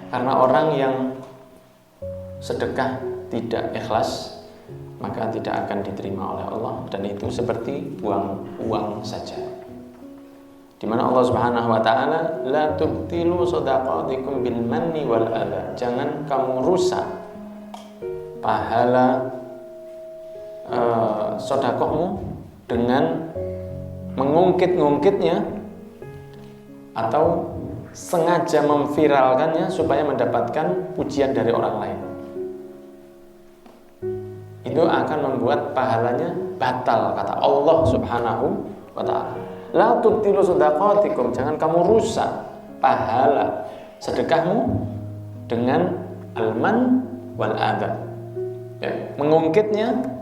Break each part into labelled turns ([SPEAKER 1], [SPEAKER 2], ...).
[SPEAKER 1] Karena orang yang sedekah tidak ikhlas, maka tidak akan diterima oleh Allah, dan itu seperti buang uang saja. Di mana Allah Subhanahu wa taala, la tubtilu shadaqatikum bil manni wal adha. Jangan kamu rusak pahala sedekahmu dengan mengungkit-ungkitnya atau sengaja memviralkannya supaya mendapatkan pujian dari orang lain. Itu akan membuat pahalanya batal, kata Allah Subhanahu wa ta'ala. La tubtilu shadaqatikum, jangan kamu rusak pahala sedekahmu dengan alman wal adha, ya, mengungkitnya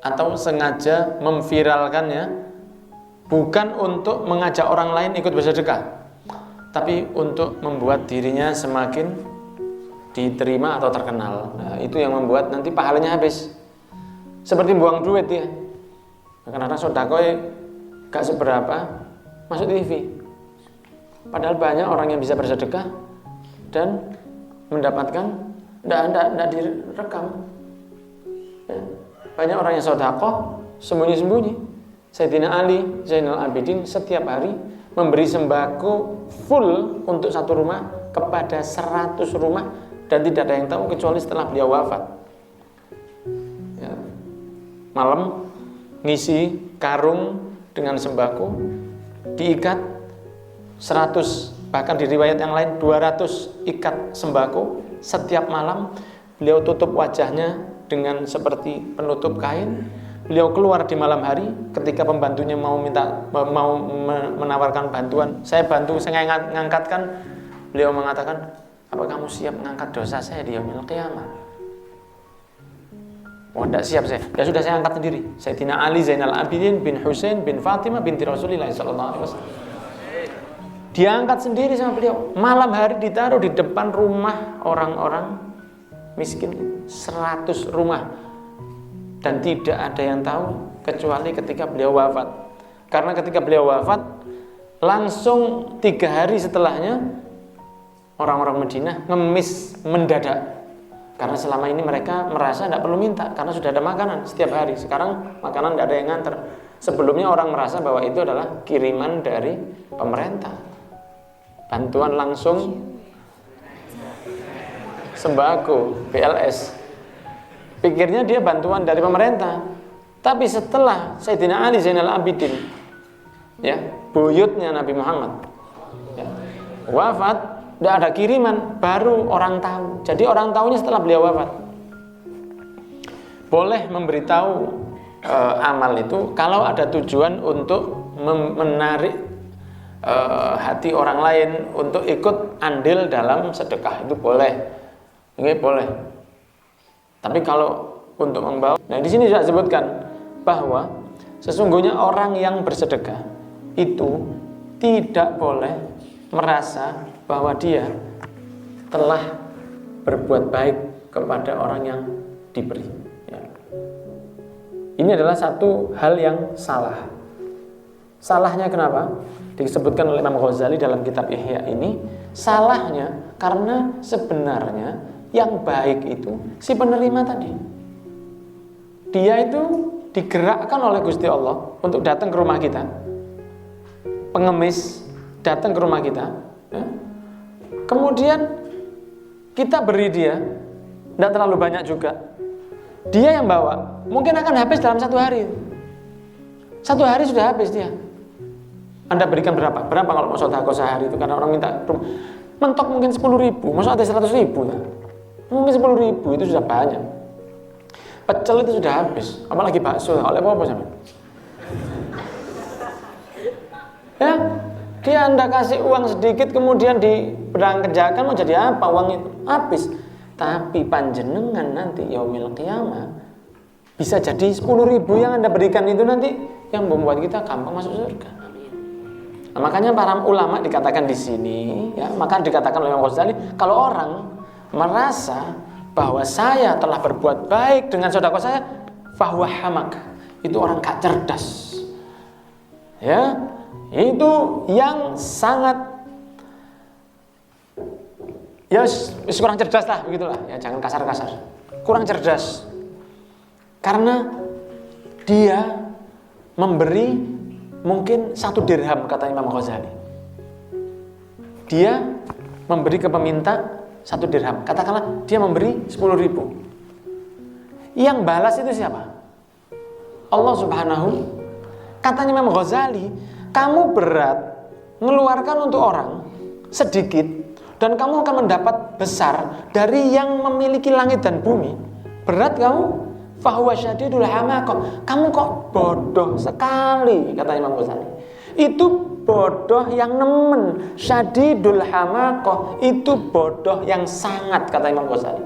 [SPEAKER 1] atau sengaja memviralkannya, bukan untuk mengajak orang lain ikut bersedekah, tapi untuk membuat dirinya semakin diterima atau terkenal. Nah, itu yang membuat nanti pahalanya habis. Seperti buang duit ya. Karena sedekah gak seberapa masuk TV. Padahal banyak orang yang bisa bersedekah dan mendapatkan tidak direkam. Ya. Banyak orang yang sedekah sembunyi-sembunyi. Sayyidina Ali Zainal Abidin setiap hari memberi sembako full untuk satu rumah kepada 100 rumah, dan tidak ada yang tahu kecuali setelah beliau wafat. Ya. Malam ngisi karung dengan sembako, diikat 100, bahkan di riwayat yang lain 200 ikat sembako. Setiap malam beliau tutup wajahnya dengan seperti penutup kain. Beliau keluar di malam hari ketika pembantunya mau menawarkan bantuan. Saya bantu, saya ngangkatkan. Beliau mengatakan, apa kamu siap mengangkat dosa saya di yaumil qiyamah? Oh, tidak siap saya. Ya sudah, saya angkat sendiri. Sayyidina Ali Zainal Abidin bin Husain bin Fatimah binti Rasulillah sallallahu alaihi wasallam. Dia angkat sendiri sama beliau. Malam hari ditaruh di depan rumah orang-orang miskin, 100 rumah. Dan tidak ada yang tahu kecuali ketika beliau wafat. Karena ketika beliau wafat, langsung 3 hari setelahnya orang-orang Madinah ngemis mendadak. Karena selama ini mereka merasa tidak perlu minta, karena sudah ada makanan setiap hari. Sekarang makanan tidak ada yang nganter. Sebelumnya orang merasa bahwa itu adalah kiriman dari pemerintah, bantuan langsung sembako BLS. Pikirnya dia bantuan dari pemerintah. Tapi setelah Sayyidina Ali Zainal Abidin, ya, buyutnya Nabi Muhammad, ya, wafat, tidak ada kiriman, baru orang tahu. Jadi orang tahunya setelah beliau wafat. Boleh memberitahu amal itu kalau ada tujuan untuk menarik hati orang lain untuk ikut andil dalam sedekah, itu boleh. Ini boleh. Tapi kalau untuk membawa, nah di sini juga disebutkan bahwa sesungguhnya orang yang bersedekah itu tidak boleh merasa bahwa dia telah berbuat baik kepada orang yang diberi. Ya. Ini adalah satu hal yang salah. Salahnya kenapa? Disebutkan oleh Imam Ghazali dalam kitab Ihya ini. Salahnya karena sebenarnya yang baik itu si penerima tadi. Dia itu digerakkan oleh Gusti Allah untuk datang ke rumah kita. Pengemis datang ke rumah kita, ya. Kemudian kita beri dia, tidak terlalu banyak juga. Dia yang bawa, mungkin akan habis dalam 1 hari. 1 hari sudah habis dia. Anda berikan berapa? Berapa kalau mau sedekah sehari itu? Karena orang minta mentok mungkin 10.000, masuk ada 100.000 ya. Mungkin 10.000 itu sudah banyak. Pecel itu sudah habis, apalagi bakso, oleh apa sampai? Ya, dia Anda kasih uang sedikit kemudian diberangkerjakan, mau jadi apa uang itu? Habis. Tapi panjenengan nanti yaumil qiyamah bisa jadi 10.000 yang Anda berikan itu nanti yang membuat kita gampang masuk surga. Nah, makanya para ulama dikatakan di sini, ya, maka dikatakan oleh Imam Ghazali, kalau orang merasa bahwa saya telah berbuat baik dengan sedekah saya, fahuwa hamak, itu orang gak cerdas. Ya, itu yang sangat ya kurang cerdas lah, begitulah. Ya jangan kasar-kasar. Kurang cerdas. Karena dia memberi mungkin 1 dirham, kata Imam Ghazali. Dia memberi ke peminta 1 dirham. Katakanlah dia memberi 10.000. Yang balas itu siapa? Allah Subhanahu. Katanya Imam Ghazali, kamu berat mengeluarkan untuk orang sedikit dan kamu akan mendapat besar dari yang memiliki langit dan bumi. Berat kamu? Fahuwa syadidul hamaqah. Kamu kok bodoh sekali, kata Imam Ghazali. Itu bodoh yang nemen. Syadidul hamaqah, itu bodoh yang sangat, kata Imam Ghazali.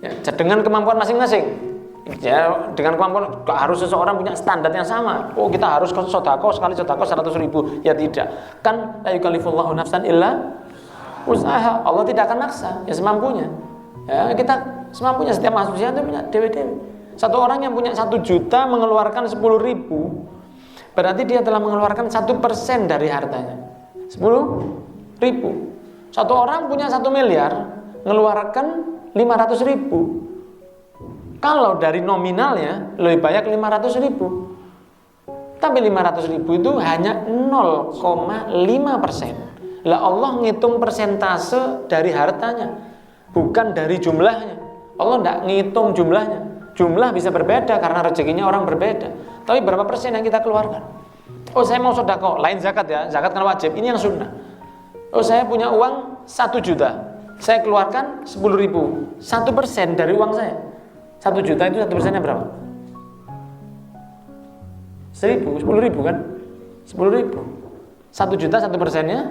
[SPEAKER 1] Ya, dengan kemampuan masing-masing. Ya, dengan kemampuan, harus seseorang punya standar yang sama. Oh, kita harus sedekah sekali sedekah 100.000. Ya tidak. Kan la yukallifullahu nafsan illa usaha. Allah tidak akan maksa, ya semampunya. Ya, kita semampunya, setiap manusia itu punya dewe-dewe. Satu orang yang punya 1 juta mengeluarkan 10.000, berarti dia telah mengeluarkan 1% dari hartanya. 10.000. Satu orang punya 1 miliar mengeluarkan 500.000. Kalau dari nominalnya lebih banyak 500.000. Tapi 500.000 itu hanya 0,5%. Lah Allah ngitung persentase dari hartanya, bukan dari jumlahnya. Allah tidak ngitung jumlahnya. Jumlah bisa berbeda karena rezekinya orang berbeda. Tapi berapa persen yang kita keluarkan? Oh, saya mau sedekah, lain zakat ya. Zakat kan wajib, ini yang sunnah. Oh, saya punya uang 1 juta. Saya keluarkan 10.000. 1% dari uang saya. 1 juta itu 1%-nya berapa? 10.000 kan? 10.000. 1 juta 1%-nya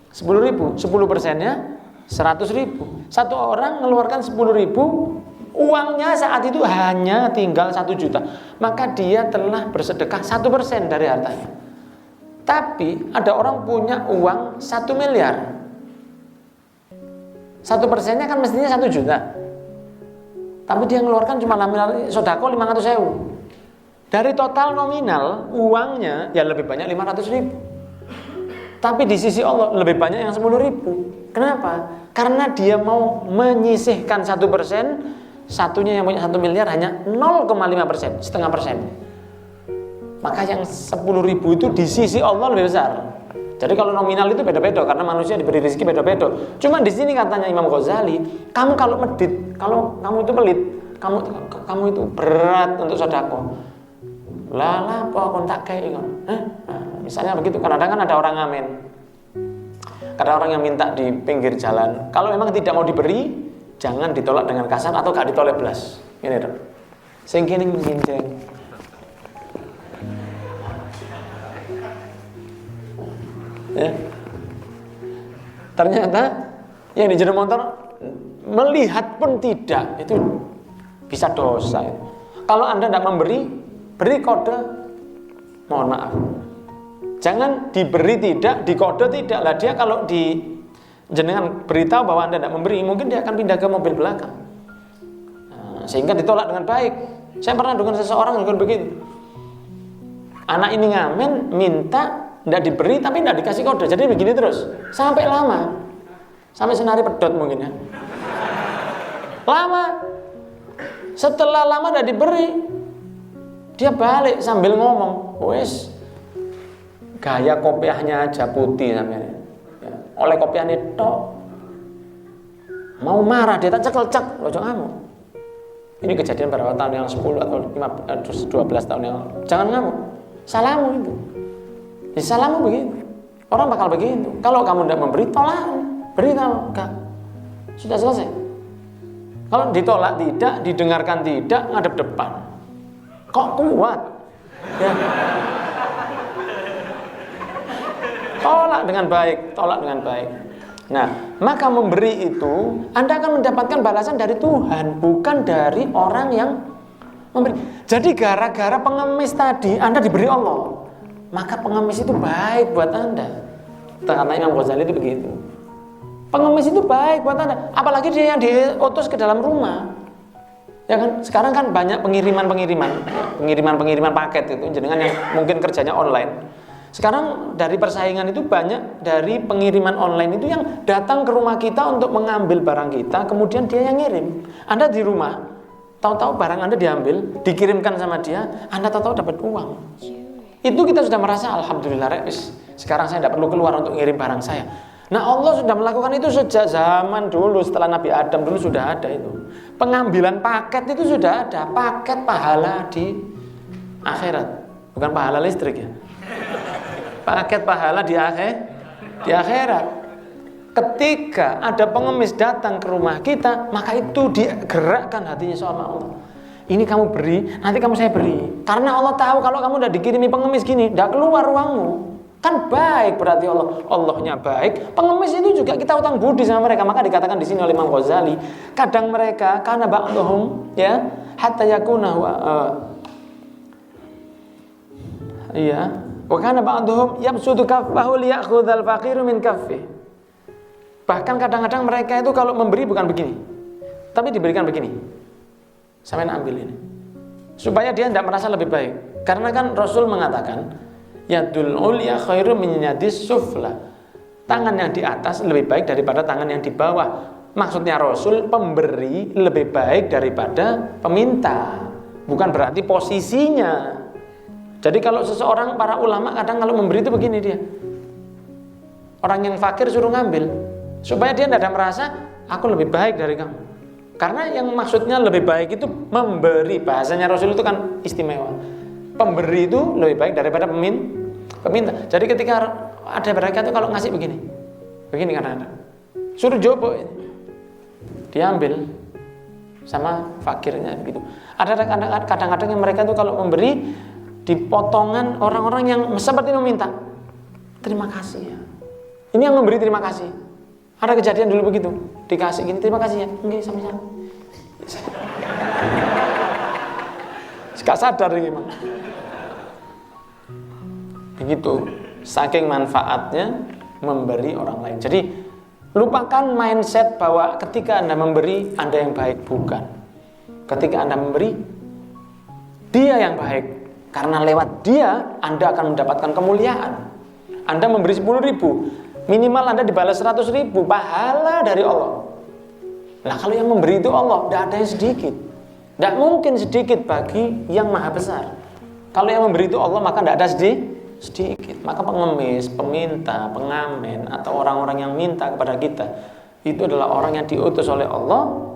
[SPEAKER 1] 10.000. 10%-nya 100.000. Satu orang mengeluarkan 10.000, uangnya saat itu hanya tinggal 1 juta. Maka dia telah bersedekah 1% dari hartanya. Tapi ada orang punya uang 1 miliar. 1%-nya kan mestinya 1 juta. Tapi dia mengeluarkan cuma nominal sedekah 500.000. Dari total nominal uangnya ya lebih banyak 500.000. Tapi di sisi Allah lebih banyak yang 10.000. Kenapa? Karena dia mau menyisihkan 1%. Satunya yang punya 1 miliar hanya 0,5%, setengah persen. Maka yang 10.000 itu di sisi Allah lebih besar. Jadi kalau nominal itu beda-beda karena manusia diberi rezeki beda-beda. Cuma di sini katanya Imam Ghazali, kamu kalau medit, kalau kamu itu pelit, kamu itu berat untuk sedekah. Lah apa kontak kayak gitu. Misalnya begitu, kadang-kadang kan ada orang ngamen. Ada orang yang minta di pinggir jalan. Kalau memang tidak mau diberi, jangan ditolak dengan kasar atau gak ditolak belas. Ini dong. Sing kene nginjeng. Ya. Ternyata yang di jero motor melihat pun tidak, itu bisa dosa. Kalau Anda tidak memberi, beri kode, mohon maaf. Jangan diberi tidak, dikode tidak. Lah dia kalau di jenengan beritahu bahwa Anda tidak memberi, mungkin dia akan pindah ke mobil belakang. Sehingga ditolak dengan baik. Saya pernah dengan seseorang yang begitu. Anak ini ngamen, minta tidak diberi tapi tidak dikasih kode. Jadi begini terus sampai lama, sampai senari pedot mungkin ya. Lama. Setelah lama tidak diberi, dia balik sambil ngomong, wes gaya kopiahnya aja putih sampai ya. Oleh kopiahnya tok mau marah dia tak cekel-cek loh kamu. Ini kejadian berapa tahun yang 10 atau 12 tahun yang lalu. Jangan ngamuk, salahmu itu. Ya, salahmu begitu. Orang bakal begitu. Kalau kamu tidak memberi, tolak. Beri kamu, enggak. Sudah selesai. Kalau ditolak tidak, didengarkan tidak, ngadep depan. Kok kuat? Ya. Tolak dengan baik, tolak dengan baik. Nah, maka memberi itu Anda akan mendapatkan balasan dari Tuhan, bukan dari orang yang memberi. Jadi gara-gara pengemis tadi Anda diberi Allah, maka pengemis itu baik buat Anda. Kata Imam Ghazali itu begitu. Pengemis itu baik buat Anda, apalagi dia yang diutus ke dalam rumah. Ya kan, sekarang kan banyak pengiriman paket itu, jenengan yang mungkin kerjanya online. Sekarang dari persaingan itu banyak dari pengiriman online itu yang datang ke rumah kita untuk mengambil barang kita, kemudian dia yang ngirim. Anda di rumah, tahu-tahu barang Anda diambil, dikirimkan sama dia, Anda tahu-tahu dapat uang. Itu kita sudah merasa alhamdulillah, sekarang saya tidak perlu keluar untuk ngirim barang saya. Nah, Allah sudah melakukan itu sejak zaman dulu, setelah Nabi Adam dulu sudah ada itu. Pengambilan paket itu sudah ada, paket pahala di akhirat, bukan pahala listrik ya. Paket pahala di akhirat. Ketika ada pengemis datang ke rumah kita, maka itu digerakkan hatinya sama Allah. Ini kamu beri, nanti kamu saya beri. Karena Allah tahu kalau kamu udah dikirimi pengemis gini, tidak keluar uangmu. Kan baik berarti Allahnya baik. Pengemis itu juga kita utang budi sama mereka. Maka dikatakan di sini oleh Imam Ghazali, kadang mereka karena ba'dhum ya hatta yakuna wa kana ba'dhum yabsutu kaffahu liya'khudhal faqiru min kaffi. Bahkan kadang-kadang mereka itu kalau memberi bukan begini, tapi diberikan begini. Sampai ambil ini. Supaya dia tidak merasa lebih baik. Karena kan Rasul mengatakan, yadul ulya khairu min yadis sufla. Tangan yang di atas lebih baik daripada tangan yang di bawah. Maksudnya Rasul, pemberi lebih baik daripada peminta. Bukan berarti posisinya. Jadi kalau seseorang, para ulama kadang kalau memberi itu begini dia. Orang yang fakir suruh ngambil, supaya dia tidak ada merasa aku lebih baik dari kamu. Karena yang maksudnya lebih baik itu memberi. Bahasanya Rasul itu kan istimewa. Pemberi itu lebih baik daripada peminta. Jadi ketika ada mereka itu kalau ngasih begini kadang-kadang suruh jopo, dia ambil sama fakirnya begitu. Ada kadang-kadang yang mereka itu kalau memberi di potongan orang-orang yang seperti meminta, terima kasih ya. Ini yang memberi terima kasih. Ada kejadian dulu begitu, dikasih gini, terima kasih ya, enggak sama-sama. Gak sadar ini memang. Begitu, saking manfaatnya memberi orang lain. Jadi lupakan mindset bahwa ketika Anda memberi, Anda yang baik. Bukan. Ketika Anda memberi, dia yang baik. Karena lewat dia, Anda akan mendapatkan kemuliaan. Anda memberi 10.000, minimal Anda dibalas 100.000, pahala dari Allah. Nah kalau yang memberi itu Allah, tidak ada yang sedikit. Tidak mungkin sedikit bagi yang maha besar. Kalau yang memberi itu Allah, maka tidak ada sedikit. Maka pengemis, peminta, pengamen, atau orang-orang yang minta kepada kita, itu adalah orang yang diutus oleh Allah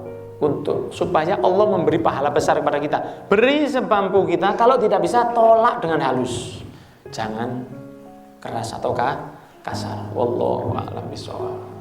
[SPEAKER 1] supaya Allah memberi pahala besar kepada kita. Beri semampu kita, kalau tidak bisa tolak dengan halus. Jangan keras atau kasar. Wallahu a'lam bishawab.